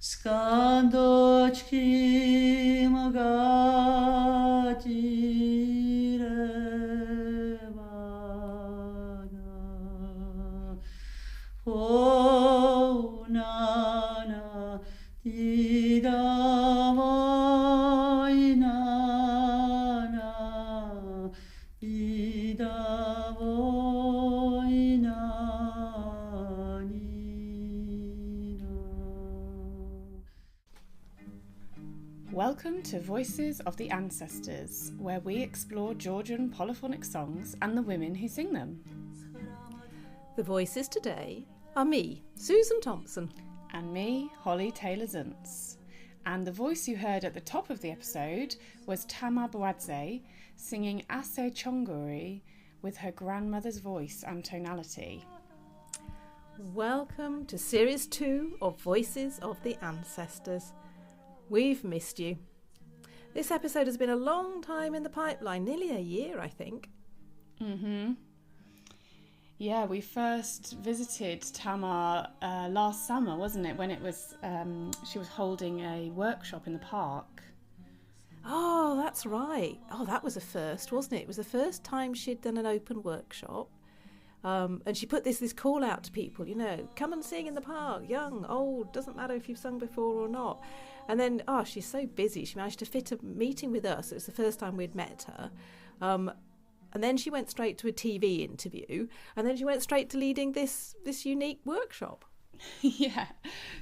Skandochki magatire vana. Oh, nana, didavoy, nana, didavoy, nanina. Welcome to Voices of the Ancestors, where we explore Georgian polyphonic songs and the women who sing them. The voices today are me, Susan Thompson. And me, Holly Taylor-Zuntz. And the voice you heard at the top of the episode was Tamar Buadze singing Ase Chongori with her grandmother's voice and tonality. Welcome to Series 2 of Voices of the Ancestors. We've missed you. This episode has been a long time in the pipeline, nearly a year, I think. Yeah, we first visited Tamar last summer, wasn't it? When it was she was holding a workshop in the park. Oh, that's right. Oh, that was a first, wasn't it? It was the first time she'd done an open workshop. And she put this call out to people, come and sing in the park, young, old, doesn't matter if you've sung before or not. And then, she's so busy, she managed to fit a meeting with us. It was the first time we'd met her. And then she went straight to a TV interview, and then she went straight to leading this unique workshop. Yeah,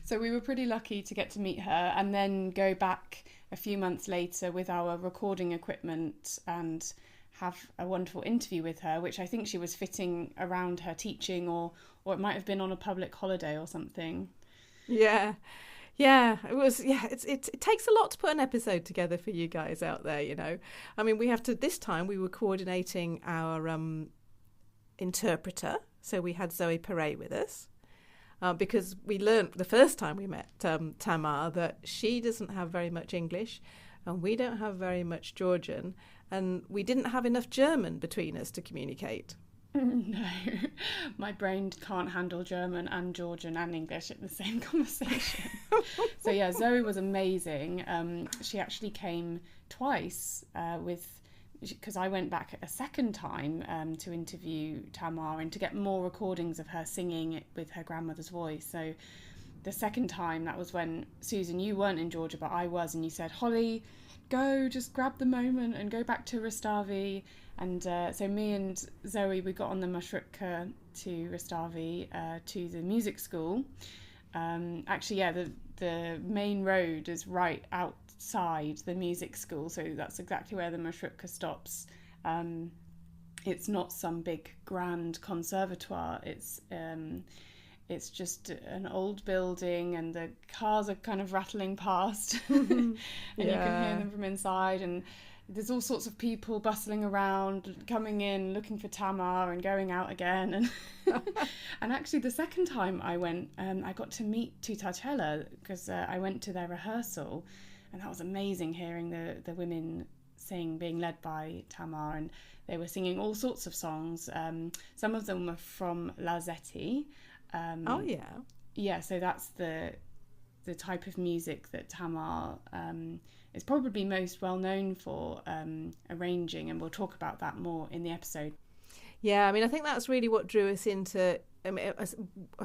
so we were pretty lucky to get to meet her and then go back a few months later with our recording equipment and have a wonderful interview with her, which I think she was fitting around her teaching, or it might have been on a public holiday or something. Yeah, it was. Yeah, it takes a lot to put an episode together for you guys out there. I mean, this time we were coordinating our interpreter, so we had Zoé Perret with us. Because we learned the first time we met Tamar that she doesn't have very much English and we don't have very much Georgian, and we didn't have enough German between us to communicate. No, my brain can't handle German and Georgian and English in the same conversation. So yeah, Zoe was amazing. She actually came twice because I went back a second time to interview Tamar and to get more recordings of her singing with her grandmother's voice. So the second time, that was when, Susan, you weren't in Georgia, but I was, and you said, Holly, just grab the moment and go back to Rustavi. And so me and Zoe, we got on the marshrutka to Rustavi, to the music school. The main road is right outside the music school, so that's exactly where the marshrutka stops. It's not some big grand conservatoire. It's just an old building, and the cars are kind of rattling past, and you can hear them from inside. And there's all sorts of people bustling around, coming in, looking for Tamar, and going out again. And and actually, the second time I went, I got to meet Tutarchela because I went to their rehearsal, and that was amazing hearing the women sing, being led by Tamar, and they were singing all sorts of songs. Some of them were from La Zeti. Yeah, so that's the type of music that Tamar is probably most well known for arranging, and we'll talk about that more in the episode. Yeah, I mean, I think that's really what drew us into. I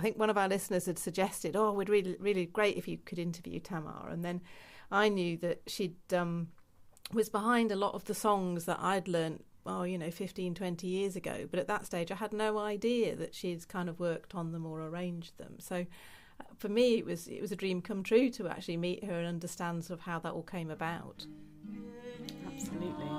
think one of our listeners had suggested, we'd really, really great if you could interview Tamar, and then I knew that she'd was behind a lot of the songs that I'd learnt 15, 20 years ago. But at that stage, I had no idea that she'd kind of worked on them or arranged them. So for me, it was a dream come true to actually meet her and understand sort of how that all came about. Absolutely.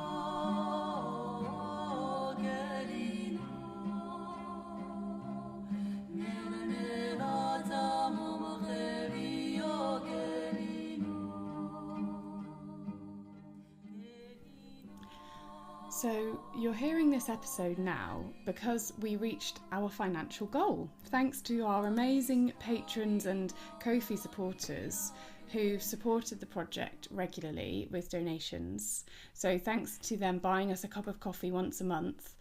So you're hearing this episode now because we reached our financial goal, thanks to our amazing patrons and Ko-fi supporters who've supported the project regularly with donations. So thanks to them buying us a cup of coffee once a month,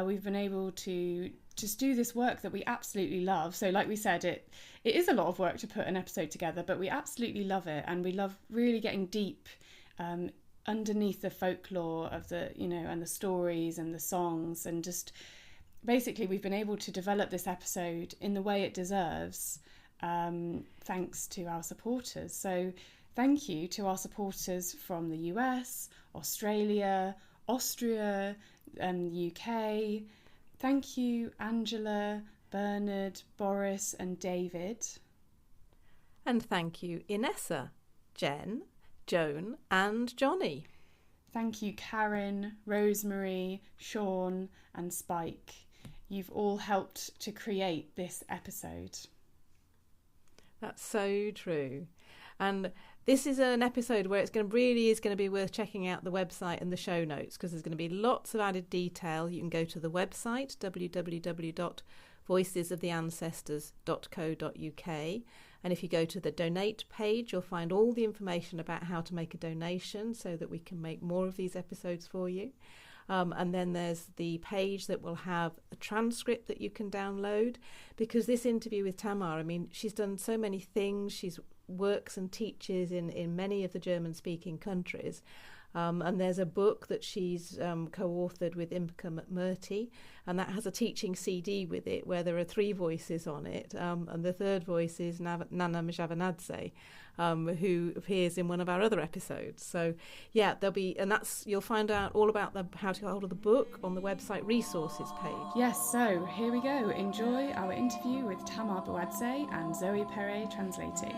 we've been able to just do this work that we absolutely love. So like we said, it is a lot of work to put an episode together, but we absolutely love it, and we love really getting deep underneath the folklore of the, you know, and the stories and the songs, and just basically we've been able to develop this episode in the way it deserves, thanks to our supporters. So thank you to our supporters from the US, Australia, Austria and the UK. Thank you, Angela, Bernard, Boris and David. And thank you, Inessa, Jen, Joan and Johnny. Thank you, Karen, Rosemary, Sean and Spike. You've all helped to create this episode. That's so true. And this is an episode where it's going to be worth checking out the website and the show notes, because there's going to be lots of added detail. You can go to the website, www.voicesoftheancestors.co.uk, and if you go to the donate page, you'll find all the information about how to make a donation so that we can make more of these episodes for you. And then there's the page that will have a transcript that you can download, because this interview with Tamar, I mean, she's done so many things. She's works and teaches in many of the German-speaking countries. And there's a book that she's co-authored with Imka McMurty, and that has a teaching CD with it where there are 3 voices on it, and the third voice is Nana Mjavanadze, who appears in one of our other episodes. So yeah, you'll find out all about how to get hold of the book on the website resources page. Yes, so here we go. Enjoy our interview with Tamar Buadze and Zoé Perret translating.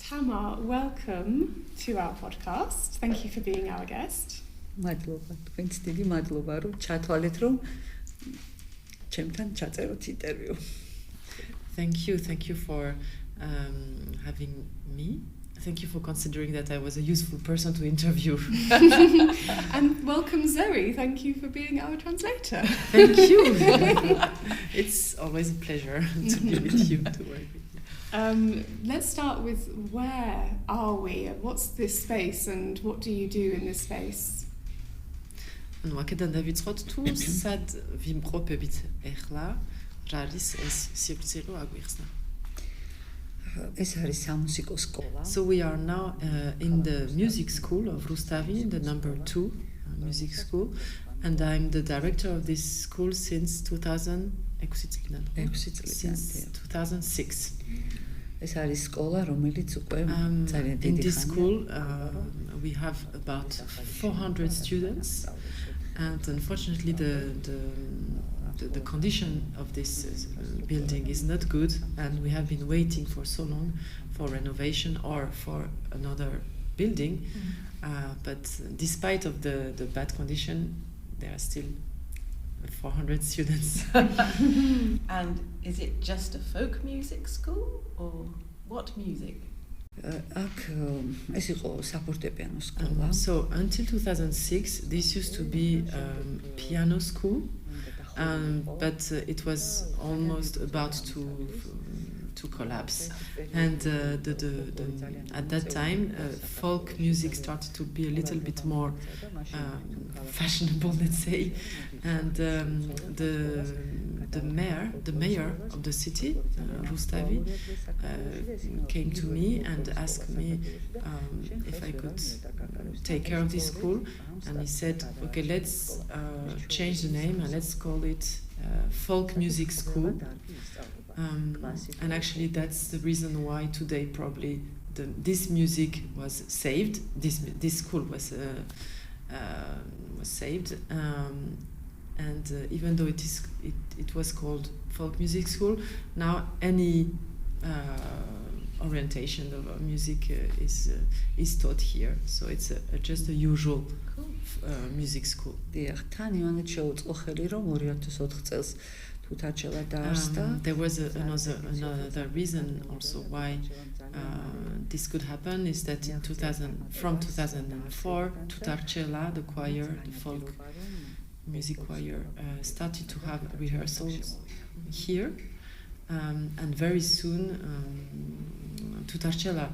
Tamar, welcome to our podcast. Thank you for being our guest. მადლობა, თქვენც დიდი მადლობა, რომ ჩათვალეთ, რომ ჩემთან ჩაწეროთ ინტერვიუ. Thank you for having me. Thank you for considering that I was a useful person to interview. And welcome, Zoe. Thank you for being our translator. Thank you. It's always a pleasure to be with you, to work with you. Let's start with, where are we? What's this space and what do you do in this space? Აქედან დავიწყოთ, თუ სად ვიმყოფებით ეხლა, რა არის ეს სივრცე, აგვიხსნა. ეს არის სამუსიკო სკოლა. So we are now in the music school of Rustavi, the number 2 music school, and I'm the director of this school since 2006. ეს არის სკოლა, რომელიც უკვე ძალიან დიდი ხანია. In this school we have about 400 students, and unfortunately the condition of this building is not good, and we have been waiting for so long for renovation or for another building, but despite of the bad condition, there are still 400 students. And is it just a folk music school, or what music? ეს იყო საფორტეპიანო სკოლა. So until 2006 this used to be piano school, but it was almost about to collapse, and at that time folk music started to be a little bit more fashionable, let's say, and the mayor of the city, Rustavi, came to me and asked me if I could take care of this school, and he said, okay, let's change the name and let's call it folk music school. And actually that's the reason why today probably this music was saved. This school was saved, and even though it was called folk music school, now any orientation of music is taught here. So it's just a usual music school. დიახ, თან ივანეთ შეუწყო ხელი, რომ 2004 წელს Tutarchela დაარსდა. There was another reason also why this could happen is that from 2004, Tutarchela, the choir, the folk music choir, started to have rehearsals here, and very soon Tutarchela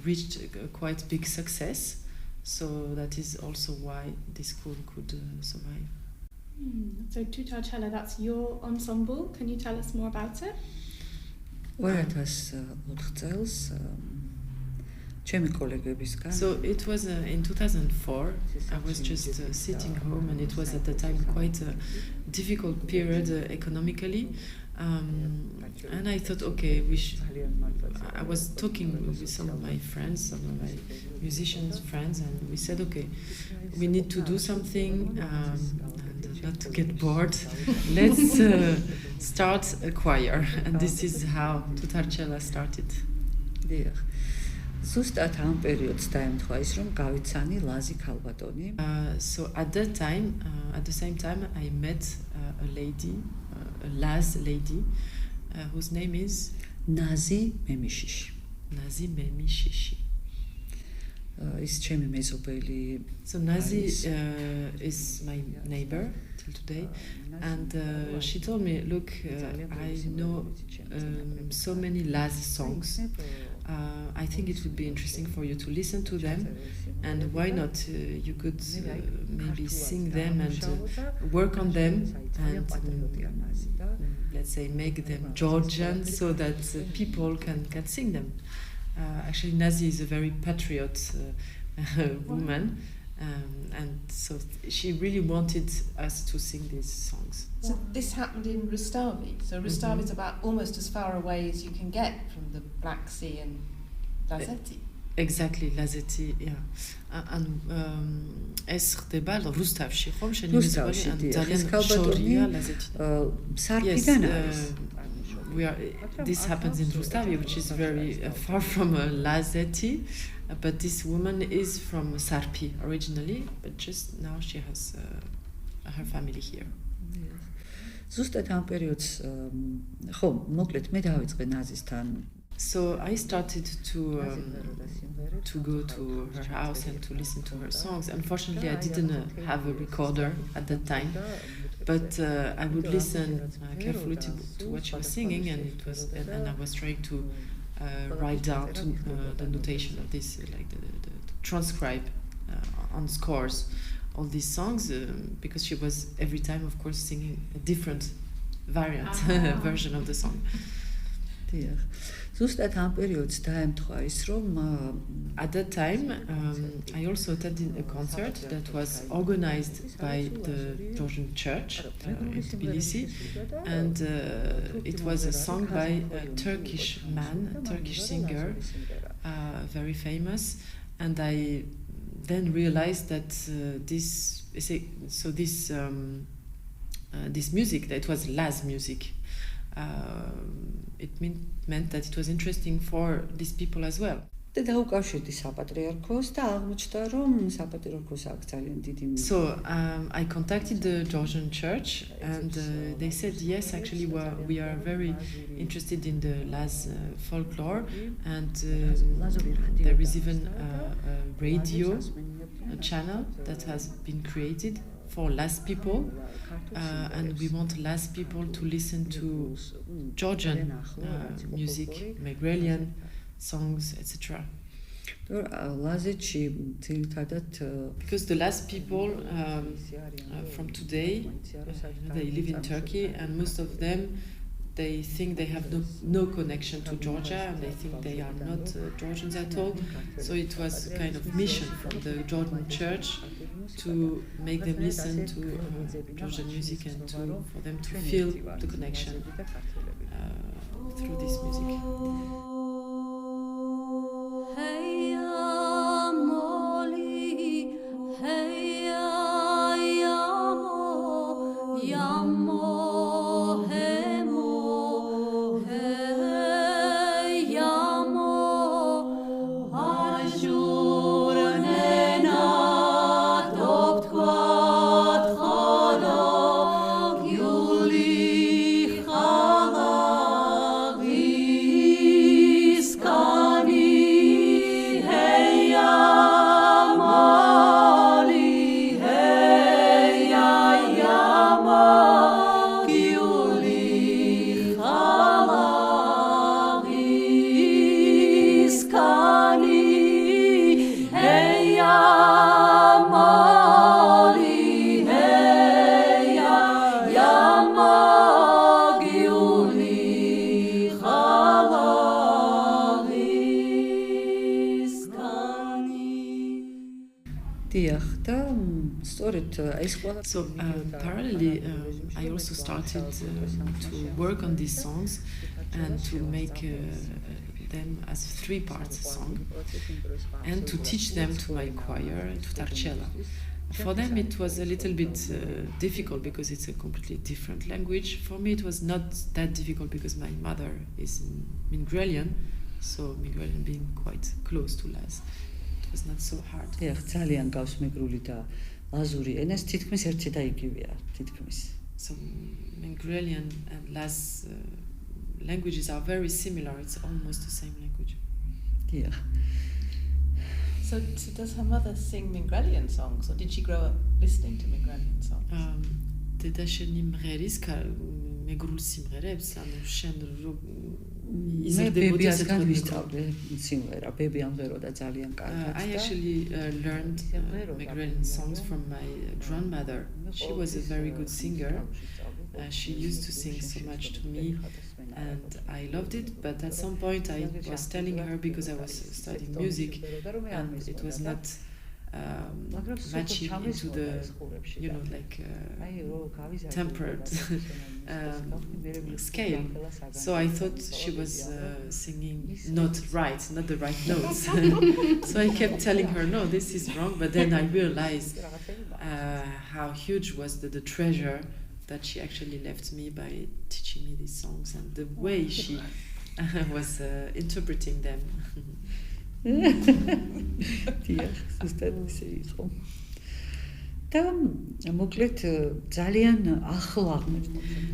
reached a quite big success. So that is also why this school could survive. So Tutarchela, that's your ensemble. Can you tell us more about it? 2004 წელს ჩემი კოლეგებისგან. So it was in 2004. I was just sitting home, and it was at the time quite a difficult period economically. And I thought, okay, I was talking with some of my friends, some of my musicians friends, and we said, okay, we need to do something, and not to get bored. Let's start a choir, and this is how Tutarchela started. ზუსტად ამ პერიოდს დაემთხვა ის, რომ გავიცანი ლაზი ქალბატონი. So at that time, at the same time, I met a lady, a Laz lady, whose name is Nazi Memishishi. Nazi Memishishi. Is ჩემი მეზობელი. So Nazi is my neighbor till today, and she told me, look, I know so many Laz songs. I think it would be interesting for you to listen to them, and why not you could maybe sing them and work on them, and let's say make them Georgian so that people can sing them. Actually, Nazi is a very patriot woman, and so she really wanted us to sing these songs. So this happened in Rustavi. So Rustavi is about almost as far away as you can get from the Black Sea and Lazeti. Exactly, Lazeti, yeah. And ეს ხდება რუსთავში, ხომ შენი მეზობელი ან ძალიან შორია Lazeti. სარფიდან არის. This happens in Rustavi, which is very far from Lazeti, but this woman is from Sarpi originally, but just now she has her family here. ზუსტად ამ პერიოდს ხო, მოკლედ მე დავიწყე ნაზისთან. So I started to go to her house and to listen to her songs. Unfortunately, I didn't have a recorder at that time, but I would listen carefully to what she was singing, and I was trying to write down the notation of this, like the transcribe on scores all these songs, because she was every time, of course, singing a different variant version of the song. ზუსტად ამ პერიოდს დაემთხვა ის, რომ at that time I also attended a concert that was organized by the Georgian church in Tbilisi, and it was a song by a Turkish man, a Turkish singer, very famous, and I then realized that this music, that it was Laz music. It meant that it was interesting for these people as well. და დაუკავშირდი საპატრიარქოს და აღმოჩნდა, რომ საპატრიარქოს აქვს ძალიან დიდი. So I contacted the Georgian church, and they said yes, actually we are very interested in the Laz folklore, and there is even a radio channel that has been created for Laz people, and we want Laz people to listen to Georgian music, Megrelian songs, etc. Because the Laz people from today, they live in Turkey, and most of them, they think they have no connection to Georgia, and they think they are not Georgians at all. So it was a kind of mission from the Georgian church to make them listen to Georgian music, and for them to feel the connection through this music. Sky. So parallelly, I also started to work on these songs and to make them as 3-part song and to teach them to my choir, Tutarchela. For them it was a little bit difficult because it's a completely different language. For me it was not that difficult because my mother is Megrelian, so Megrelian being quite close to Laz. It was not so hard. ძალიან გავს მეგრული და ლაზური ენას თითქმის ერთი და იგივეა, თითქმის. So Megrelian and Laz languages are very similar. It's almost the same language. Yeah. So does her mother sing Megrelian songs, or did she grow up listening to Megrelian songs? დედაშენი მღერის მეგრულ სიმღერებს, ანუ შენ იზრდებოდასგან ვისწავლე სიმღერა, ბები ამღეროდა ძალიან კარგად. I actually learned Megrelian songs from my grandmother. She was a very good singer. She used to sing so much to me and I loved it, but at some point I was telling her, because I was studying music and it was not matching into the, tempered scale. So I thought she was singing not the right notes. So I kept telling her, no, this is wrong, but then I realized how huge was the treasure that she actually left me by teaching me these songs and the way she was interpreting them.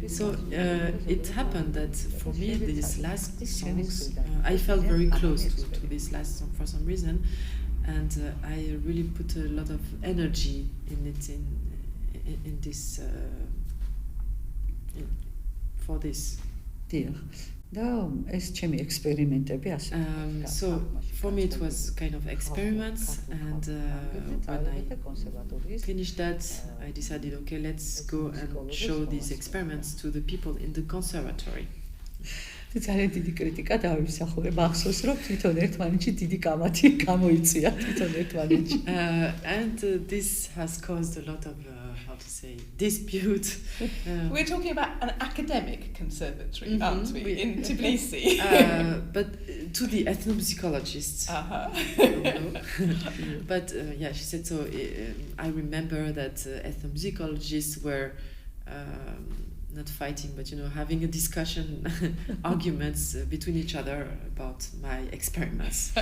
So it happened that for me these last songs, I felt very close to this last song for some reason, and I really put a lot of energy in it, in this for this. So for me it was kind of experiments, and when I finished that I decided, okay, let's go and show these experiments to the people in the conservatory. ძალიან დიდი კრიტიკა დავიმსახურე, მახსოვს რომ თვითონ ერთმანეთში დიდი კამათი გამოიწვია თვითონ ერთმანეთში. And this has caused a lot of dispute. We're talking about an academic conservatory, aren't we, in Tbilisi? But to the ethnomusicologists. But yeah, she said so. I remember that ethnomusicologists were not fighting, but having a discussion, arguments between each other about my experiments.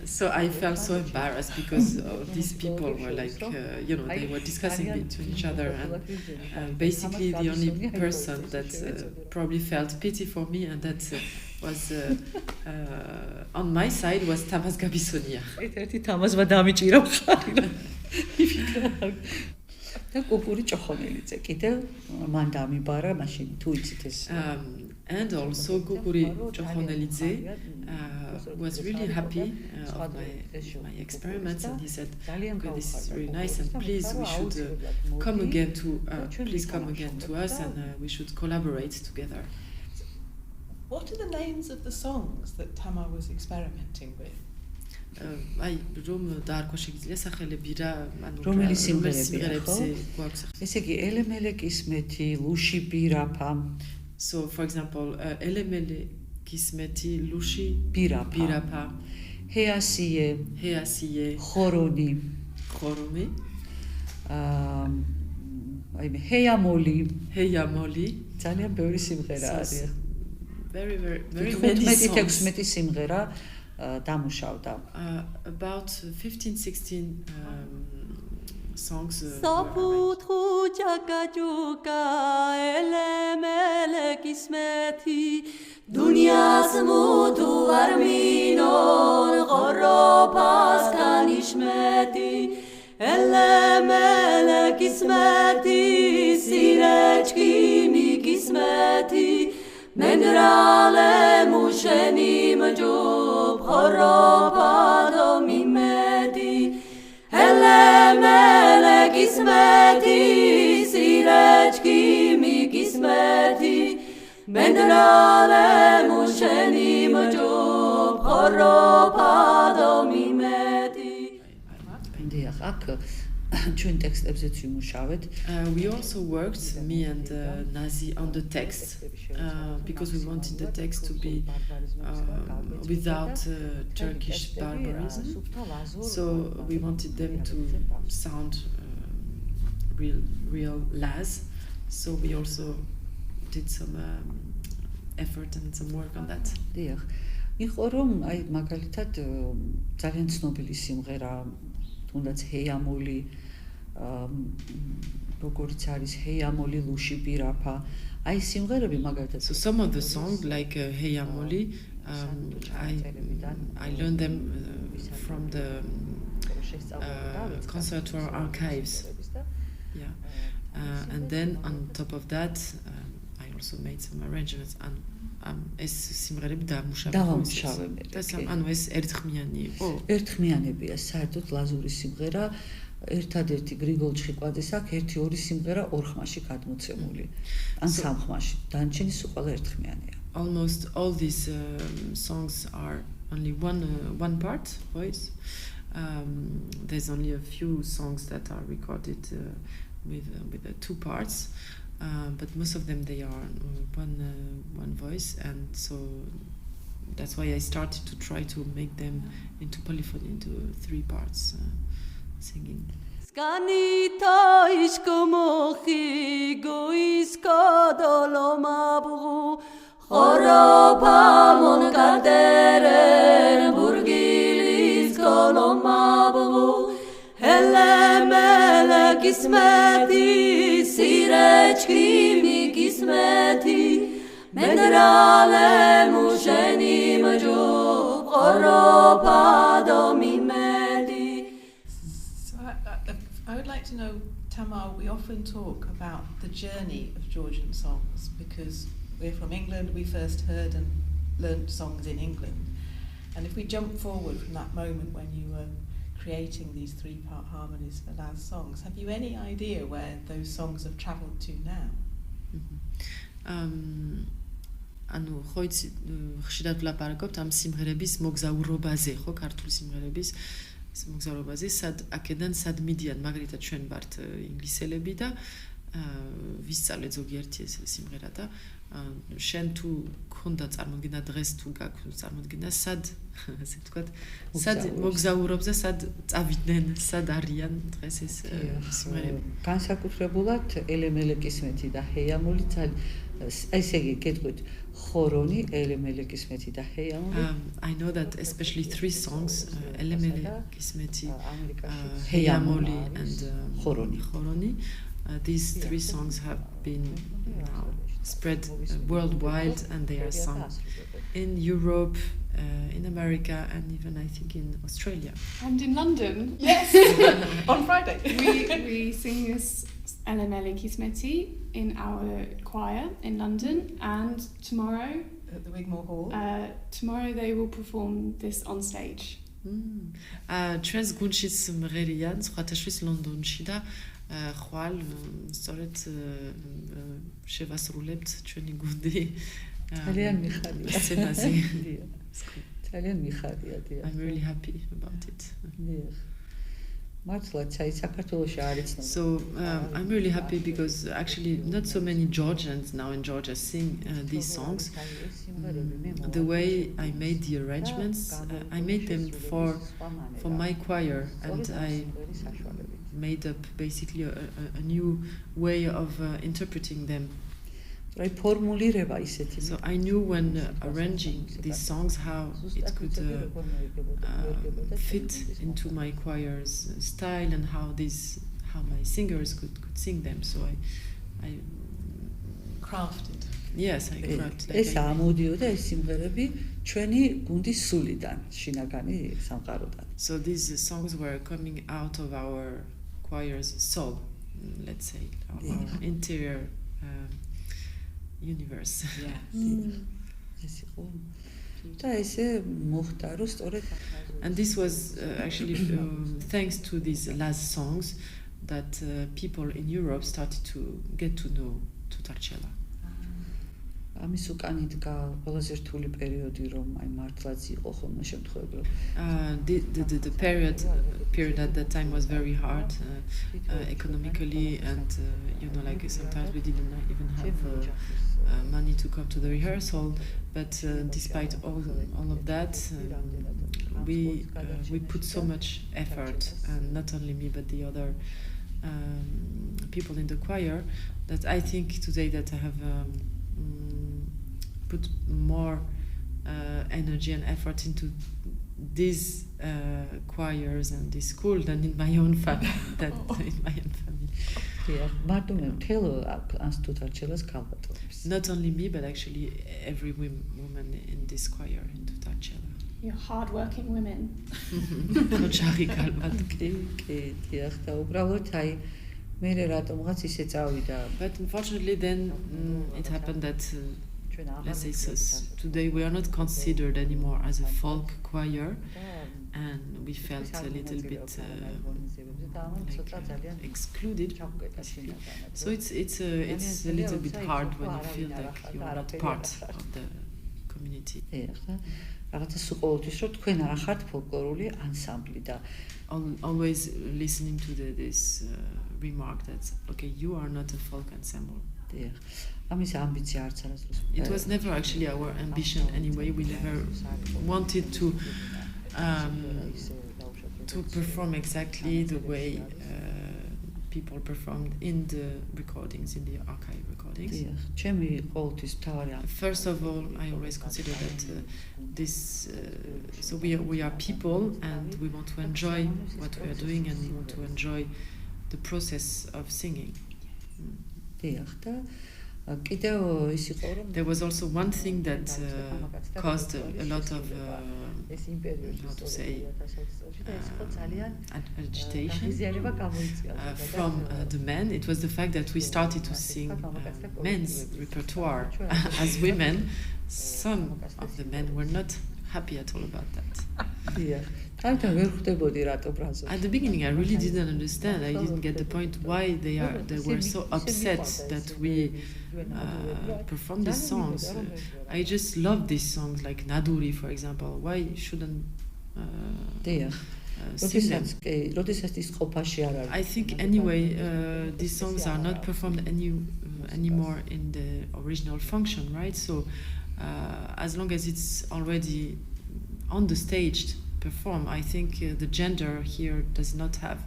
So I felt so embarrassed because these people were like, they were discussing between each other, and basically the only person that probably felt pity for me and that was on my side was Tamar Buadze. და კუკური ჭოხონელიძე კიდე მან დამიბარა მაშინ თუ იცით ეს and also Kukuri Ჭოხონელიძე was really happy of my experiments, and he said, okay, this is really nice, and please we should come again to us, and we should collaborate together. What are the names of the songs that Tamar was experimenting with? რომელი სიმღერებია, ესე იგი ელემელე კისმეთი, ლუში ბირაფა. So for example, ელემელე კისმეთი, ლუში ბირაფა, ჰეასიე, ხორონი, ჰეიამოლი, ძალიან ბევრი სიმღერა არის. Very many songs. 15-16 სიმღერა დამუშავდა. About 15-16 songs. Saputru jakajuka elemele kismeti dunyas mudu arminon qoropas kanishmeti elemele kismeti sirechki mi kismeti Megrale mushenim jub Choropado mimeti Elemele kismeti Sirechki mi kismeti Megrale mushenim jub Choropado mimeti. აქ ჩვენ ტექსტებზეც ვიმუშავეთ. We also worked, me and Nazi, on the text because we wanted the text to be without Turkish barbarism. So we wanted them to sound real Laz. So we also did some effort and some work on that. დიახ. იყო რომ აი მაგალითად ძალიან ცნობილი სიმღერა თუნდაც ჰეიამოლი როგორც არის ჰეიამოლი ლუში პირაფა აი სიმღერები მაგალითად So some of the songs like Heyamoli I learned them from the conservatory archives. Yeah. And then on top of that I also made some arrangements and ეს სიმღერები დავამუშავებდი. ანუ ეს ერთხმიანი იყო. ერთხმიანებია საერთოდ ლაზური სიმღერა ერთადერთი გრიგოლ ჩხიკვაძის აქ 1-2 სიმღერა ორ ხმაში გადმოცემული. ან სამ ხმაში. დანარჩენი სულ ყველა ერთხმიანია. Almost all these songs are only one part voice. There's only a few songs that are recorded with the two parts. But most of them they are one voice, and so that's why I started to try to make them into polyphony, into 3 parts singing. Skanito ishkomochi goisko dolomabru Horopamon kaderen burgilis kolomabru Helemele kismeti Sirechki mi kismeti Megrelian musheni majo Horopado mi medi. So I would like to know, Tamar, we often talk about the journey of Georgian songs because we're from England, we first heard and learnt songs in England. And if we jump forward from that moment when you were creating these 3-part harmonies for Laz songs, have you any idea where those songs have travelled to now? ანუ ხო იცი ხშირად ვლაპარაკობთ ამ სიმღერების მოგზაურობაზე, ხო, ქართული სიმღერების მოგზაურობაზე, სად აქედან სად მიდიან, მაგალითად ჩვენ ვართ ინგლისელები და ვისწავლეთ ზოგიერთი ეს სიმღერა და შენ თუ გქონდა წარმოდგენა დღეს თუ გაქვს წარმოდგენა სად ასე ვთქვათ სად მოგზაურობს და სად წავიდნენ სად არიან დღეს ეს სიმღერები განსაკუთრებულად ელემელეკისმეთი და ჰეიამოლი ესე იგი გეტყვით ხორონი ელემელეკისმეთი და ჰეიამოლი I know that especially 3 songs ელემელეკისმეთი ჰეიამოლი and ხორონი these 3 songs have been spread worldwide and they are sung in Europe, in America and even I think in Australia. And in London. Yes! On Friday. We sing this Elemele Kismeti in our choir in London and tomorrow at the Wigmore Hall. Tomorrow they will perform this on stage. Ჩვენს გუნდშიც მღერიან სხვათაშორის ლონდონში და ხვალ სწორედ შევასრულებთ ჩვენი გუნდი ძალიან მიხარია სცენაზე ძალიან მიხარია დიახ I'm really happy about it დიახ მართლაც აი საქართველოში არ იცნობ So I'm really happy because actually not so many Georgians now in Georgia sing these songs the way I made the arrangements I made them for my choir and I made up basically a new way of interpreting them. So I knew when arranging these songs how it could fit into my choir's style and how my singers could sing them. So I crafted. Yes, I crafted. ეს ამოდიოდა ეს სიმღერები ჩვენი გუნდის სულიდან, შინაგანი სამყაროდან. So these songs were coming out of our choir's soul, let's say, our interior universe. And this was actually thanks to these last songs that people in Europe started to get to know Tutarchela. ამის უკან იდგა ყველაზე რთული პერიოდი, რომ აი მართლაც იყო ხოლმე შემთხვევები. The period at that time was very hard economically, and like sometimes we didn't even have money to come to the rehearsal. But despite all of that, we put so much effort, and not only me but the other people in the choir, that I think today that I have put more energy and effort into these choirs and this school than in my own family. Not only me, but actually every woman in this choir in Tutarchela. You're hard-working women. But unfortunately then it happened that let's say today we are not considered anymore as a folk choir, and we felt a little bit excluded. So it's a little bit hard when you feel like you are not part of the community. Always listening to this remark that okay, you are not a folk ensemble. It was never actually our ambition anyway. We never wanted to perform exactly the way people performed in the recordings, in the archive recordings. First of all, I always consider that so we are people, and we want to enjoy what we are doing, and we want to enjoy the process of singing. There was also one thing that caused a lot of agitation from the men. It was the fact that we started to sing men's repertoire as women. Some of the men were not happy at all about that. At the beginning, I really didn't understand. I didn't get the point why they were so upset that we perform these songs. I just love these songs, like Naduri, for example. Why shouldn't sing them? I think anyway, these songs are not performed anymore in the original function, right? So as long as it's already on the stage perform, I think the gender here does not have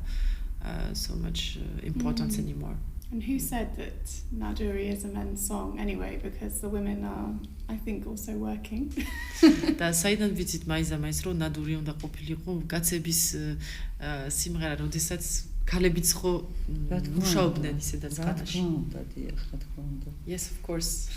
so much importance anymore. And who said that Naduri is a men's song anyway? Because the women are, I think, also working. და საიდან ვიცით მაიზამაის რომ ნადური უნდა ყოფილიყო კაცების სიმღერა, როდესაც ქალებიც ხო მუშაობდნენ ისედაც განაში. Yes, of course.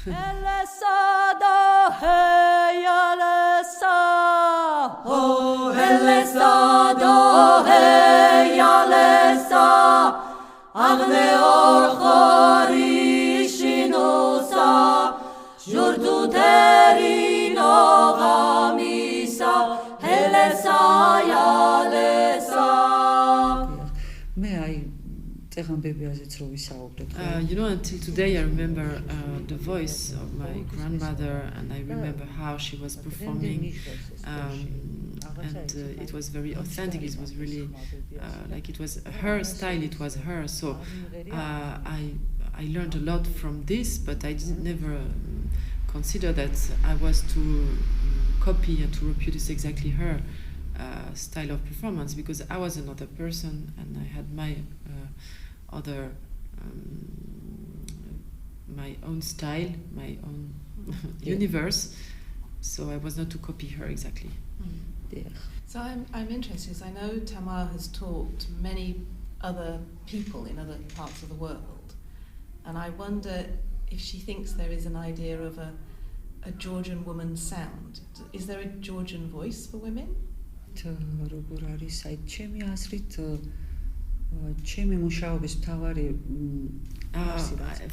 Until today I remember the voice of my grandmother, and I remember how she was performing, and it was very authentic. It was really like it was her style, it was her. So I learned a lot from this, but I never consider that I was to copy and to reproduce exactly her style of performance, because I was another person and I had my other my own style, my own universe, so I was not to copy her exactly. So I'm interested, because I know Tamar has taught many other people in other parts of the world, and I wonder if she thinks there is an idea of a Georgian woman's sound. Is there a Georgian voice for women?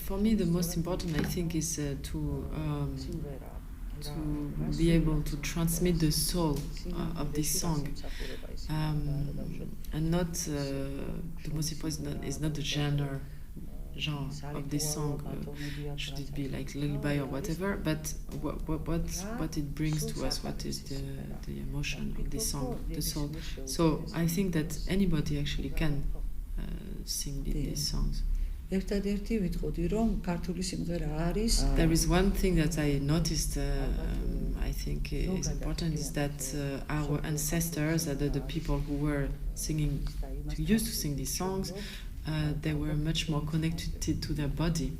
For me, the most important, I think, is to be able to transmit the soul of this song, and not the most important is not the genre genre of this song. Should it be like lullaby or whatever? But what it brings to us, what is the emotion of this song, the soul. So I think that anybody actually can sing these songs. ერთადერთი ვიტყოდი რომ ქართული სიმღერა არის There is one thing that I noticed I think is important is that our ancestors, the people who were singing, who used to sing these songs, they were much more connected to their body,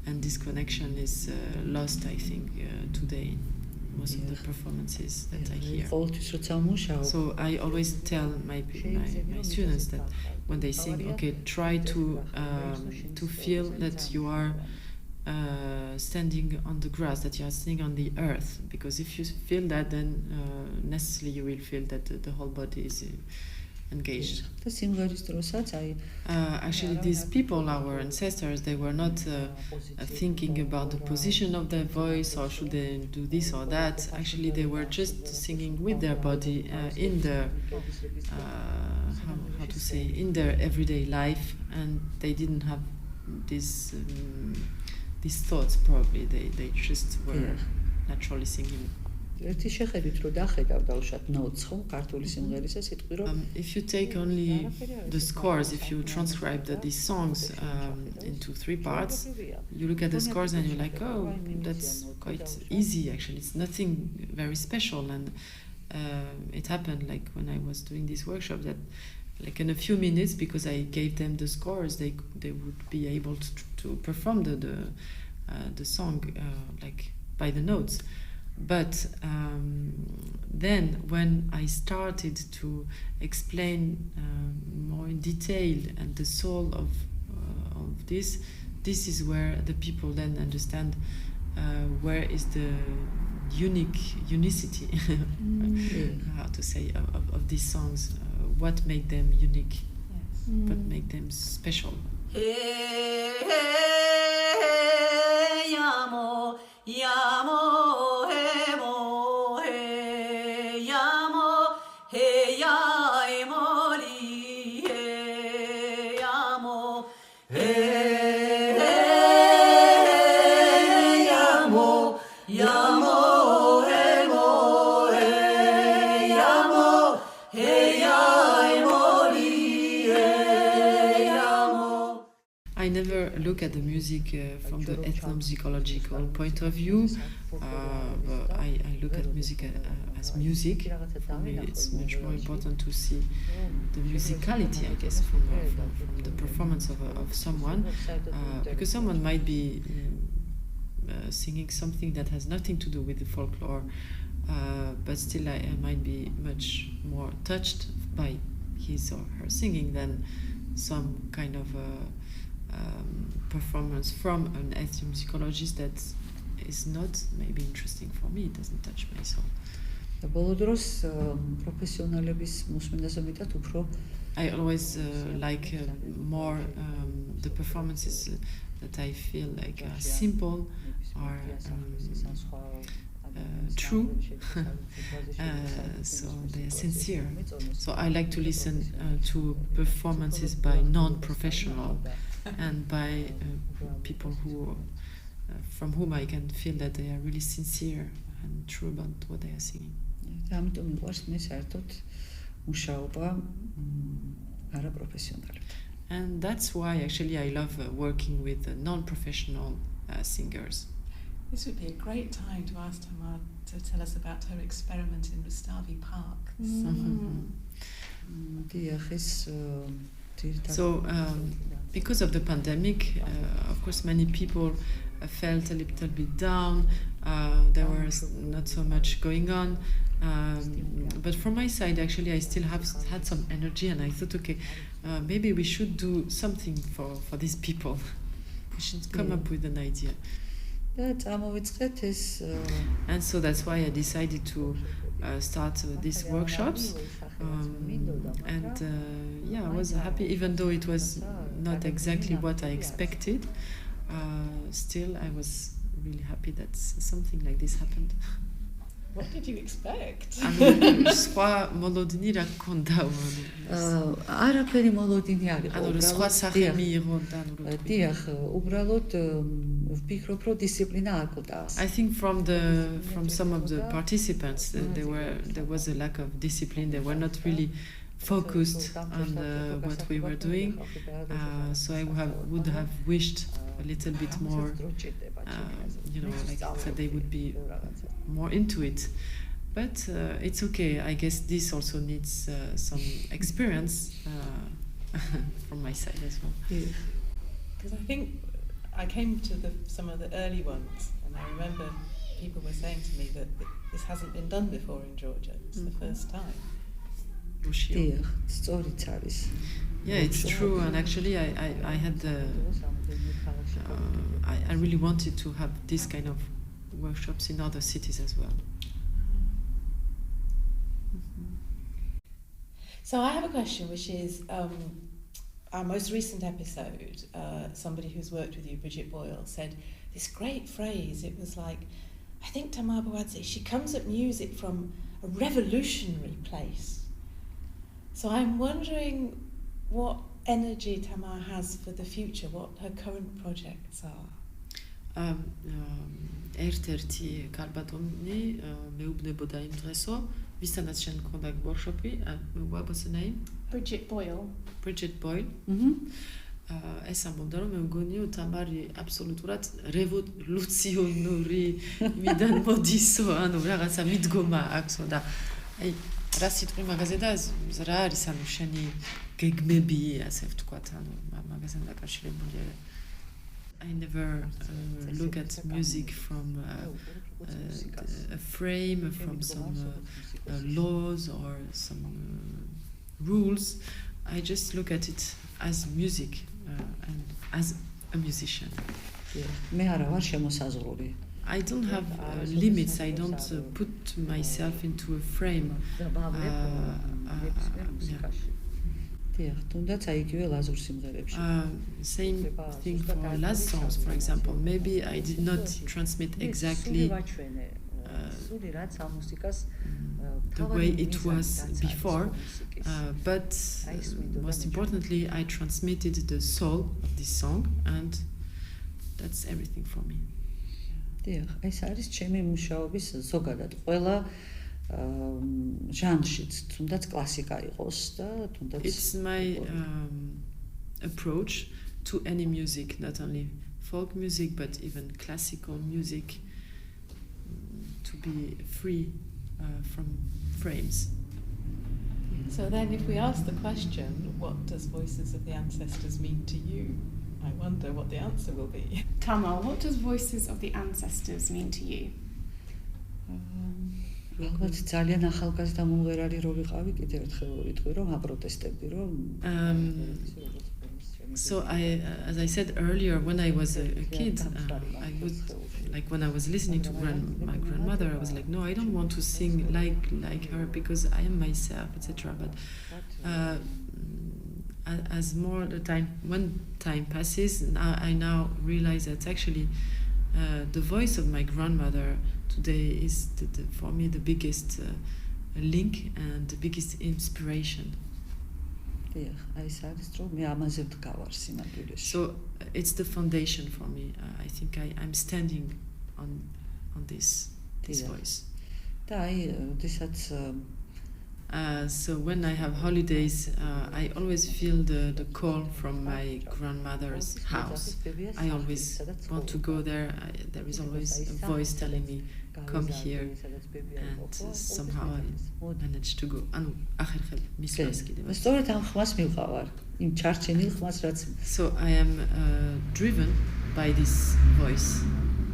and this connection is lost, I think, today. Most of the performances that I hear. So I always tell my students that when they sing, okay, try to feel that you are standing on the grass, that you are standing on the earth, because if you feel that, then necessarily you will feel that the whole body is engaged. Actually, these people, our ancestors, they were not thinking about the position of their voice or should they do this or that. Actually, they were just singing with their body in their how to say, in their everyday life, and they didn't have these thoughts. Probably they just were naturally singing. ერთი შეხედვით რო დახედავ დავუშვათ ნოტს ხომ ქართული სიმღერისა სიტყვი რომ if you take only the scores, if you transcribe these songs into 3 parts, you look at the scores and you're like, oh, that's quite easy actually, it's nothing very special. And it happened like when I was doing this workshop that like in a few minutes, because I gave them the scores, they would be able to perform the song like by the notes. But then when I started to explain more in detail and the soul of this is where the people then understand where is the unicity how to say of these songs, what make them unique, what make them special. I never look at the music from the ethnomusicological point of view. I look at music as music. For me, it's much more important to see the musicality, I guess, from the performance of someone, because someone might be singing something that has nothing to do with the folklore, but still I might be much more touched by his or her singing than some kind of performance from an ethnomusicologist that is not maybe interesting for me, it doesn't touch my soul. I always like more the performances that I feel like are simple, are true, so they're sincere. So I like to listen to performances by non-professional and by people who, from whom I can feel that they are really sincere and true about what they are singing. And that's why actually I love working with non-professional singers. This would be a great time to ask Tamar to tell us about her experiment in Rustavi Park. So, because of the pandemic, of course, many people felt a little bit down. There was not so much going on. But from my side, actually, I still had some energy, and I thought, okay, maybe we should do something for these people. We should come up with an idea. And so that's why I decided to start these workshops. I was happy, even though it was not exactly what I expected. Still, I was really happy that something like this happened. What did you expect? სხვა მოლოდინი რა გქონდა? არაფერი მოლოდინი არ იყო. ანუ სხვა სახე მიიღო და დიახ, უბრალოდ ვფიქრობ, რომ დისციპლინა არ გქონდა. I think from some of the participants there was a lack of discipline. They were not really focused on what we were doing. So I would have wished a little bit more, like that they would be more into it. But it's okay. I guess this also needs some experience from my side as well. Because I think I came to some of the early ones, and I remember people were saying to me that this hasn't been done before in Georgia. It's the first time. Yeah, it's true. And actually, I had I really wanted to have this kind of workshops in other cities as well. So I have a question, which is our most recent episode, somebody who's worked with you, Bridget Boyle, said this great phrase. It was like, I think Tamar Buadze, she comes at music from a revolutionary place. So I'm wondering what energy Tamar has for the future, what her current projects are. ერთ-ერთი კარბატონი მეუბნებოდა იმ დღესო, ვისთანაც შენ გქონდა workshop-ი, what was the name? Bridget Boyle. Bridget Boyle. ეს ამბობდა, რომ მე მგონიო თამარი აბსოლუტურად რევოლუციონური მიდან მოდისო, ანუ რაღაცა მიდგომა აქვსო და აი რა სიტყვი მაგაზე და რა არის ანუ შენი გეგმები ასე ვთქვათ, ანუ მაგასთან დაკავშირებული. I never look at music from a frame, from some laws or some rules. I just look at it as music and as a musician. I don't have limits. I don't put myself into a frame. Same thing for last songs, for example. Maybe I did not transmit exactly the way it was before, but most importantly, I transmitted the soul of this song, and that's everything for me. ეს არის ჩემი მუშაობის ზოგადად ყველა ჟანრშიც, თუნდაც კლასიკა იყოს და თუნდაც It's my approach to any music, not only folk music but even classical music, to be free from frames. So then if we ask the question, what does Voices of the Ancestors mean to you? I wonder what the answer will be. Tamar, what does Voices of the Ancestors mean to you? ალბათ ძალიან ახალგაზრდა მომღერალი რო ვიყავი, კიდევ ერთხელ ვიტყვი, რომ აპროტესტებდი, რომ So as I said earlier, when I was a kid, I would, like when I was listening to my grandmother, I was like, no, I don't want to sing like her because I am myself, etc. But as when time passes, I now realize that actually the voice of my grandmother today is for me the biggest link and the biggest inspiration. So it's the foundation for me. I think I'm standing on this voice. So when I have holidays, I always feel the call from my grandmother's house. I always want to go there. There is always a voice telling me, come here, and somehow I manage to go. So I am driven by this voice,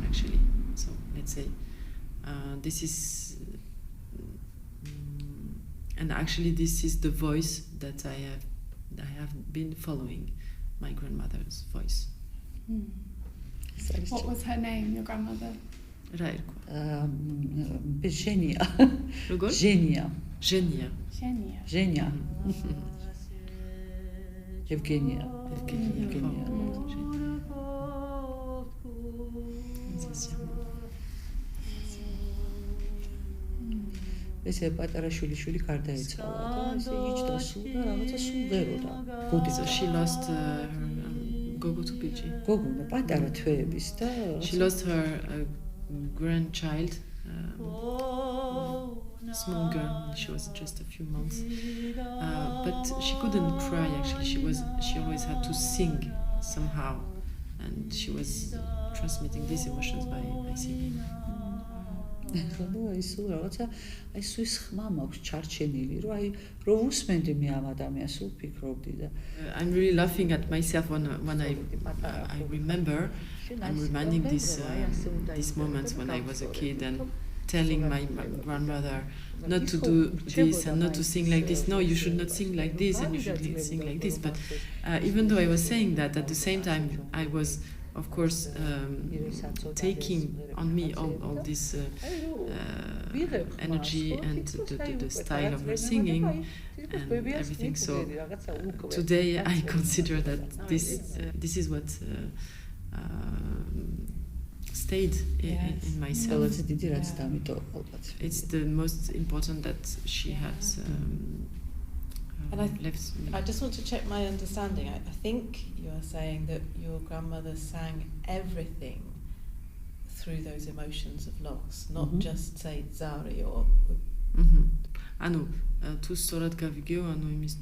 actually. So let's say this is. And actually, this is the voice that I have been following, my grandmother's voice. What was her name, your grandmother? Right. Genia. Evgenia. ესე პატარა შვილიშვილი გარდაეცვალა და ესე იჯდა სულ და რაღაცა სულ ვეროდა. So she lost her gogo to Fiji. გოგონა პატარა თვეების და She lost her grandchild, small girl, when she was just a few months. But she couldn't cry actually. She always had to sing somehow, and she was transmitting these emotions by singing. აი სულ რაღაცა აი სუის ხმა მაქვს ჩარჩენილი რომ აი რო უსმენდი მე ამ ადამიანს სულ ფიქრობდი და I'm really laughing at myself when I remember. I'm reminding these moments when I was a kid and telling my grandmother not to do this and not to sing like this. No, you should not sing like this and you should sing like this. But even though I was saying that, at the same time I was, of course, taking on me all this energy and the style of her singing and everything. So today I consider that this is what stayed in myself. It's the most important that she had and left me. I just want to check my understanding. I think you're saying that your grandmother sang everything through those emotions of loss, not just say Zari or ანუ თუ სწორად გავიგეო, ანუ იმის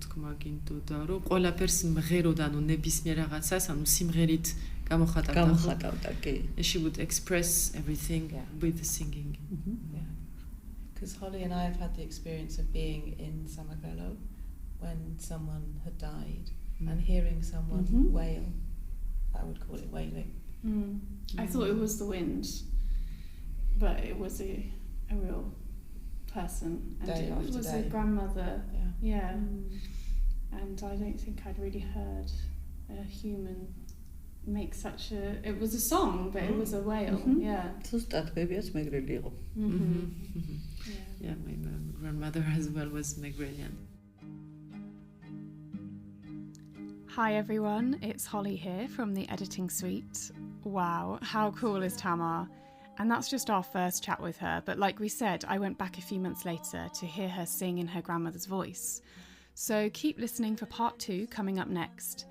თქმა გინდოდა, რომ ყველაფერს მღეროდა, ანუ ნებისმიერ რაღაცას, ანუ სიმღერით გამოხატავდა, კი. She would express everything with the singing. Yeah. Because Holly and I have had the experience of being in Megrelian when someone had died and hearing someone wail. I would call it wailing. I thought it was the wind, but it was a real person, and Day it was day. a grandmother. Yeah. And I don't think I'd really heard a human make such a. It was a song, but it was a wail. Yeah. ზუსტად ბებიაც მეგრელი იყო. Yeah, my grandmother as well was Megrelian. Hi everyone, it's Holly here from the editing suite. Wow, how cool is Tamar? And that's just our first chat with her, but like we said, I went back a few months later to hear her sing in her grandmother's voice. So keep listening for part 2 coming up next.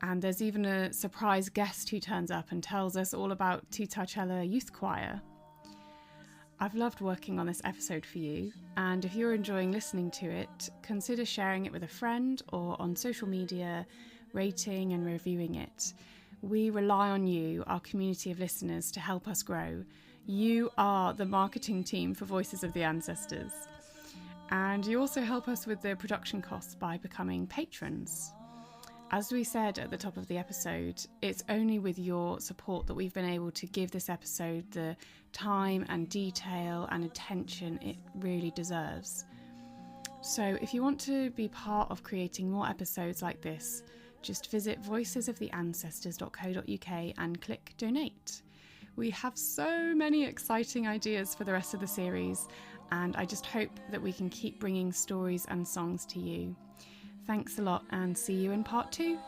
And there's even a surprise guest who turns up and tells us all about Tutarchela Youth Choir. I've loved working on this episode for you, and if you're enjoying listening to it, consider sharing it with a friend or on social media, rating and reviewing it. We rely on you, our community of listeners, to help us grow. You are the marketing team for Voices of the Ancestors. And you also help us with the production costs by becoming patrons. As we said at the top of the episode, it's only with your support that we've been able to give this episode the time and detail and attention it really deserves. So if you want to be part of creating more episodes like this, just visit voicesoftheancestors.co.uk and click donate. We have so many exciting ideas for the rest of the series, and I just hope that we can keep bringing stories and songs to you. Thanks a lot, and see you in part 2.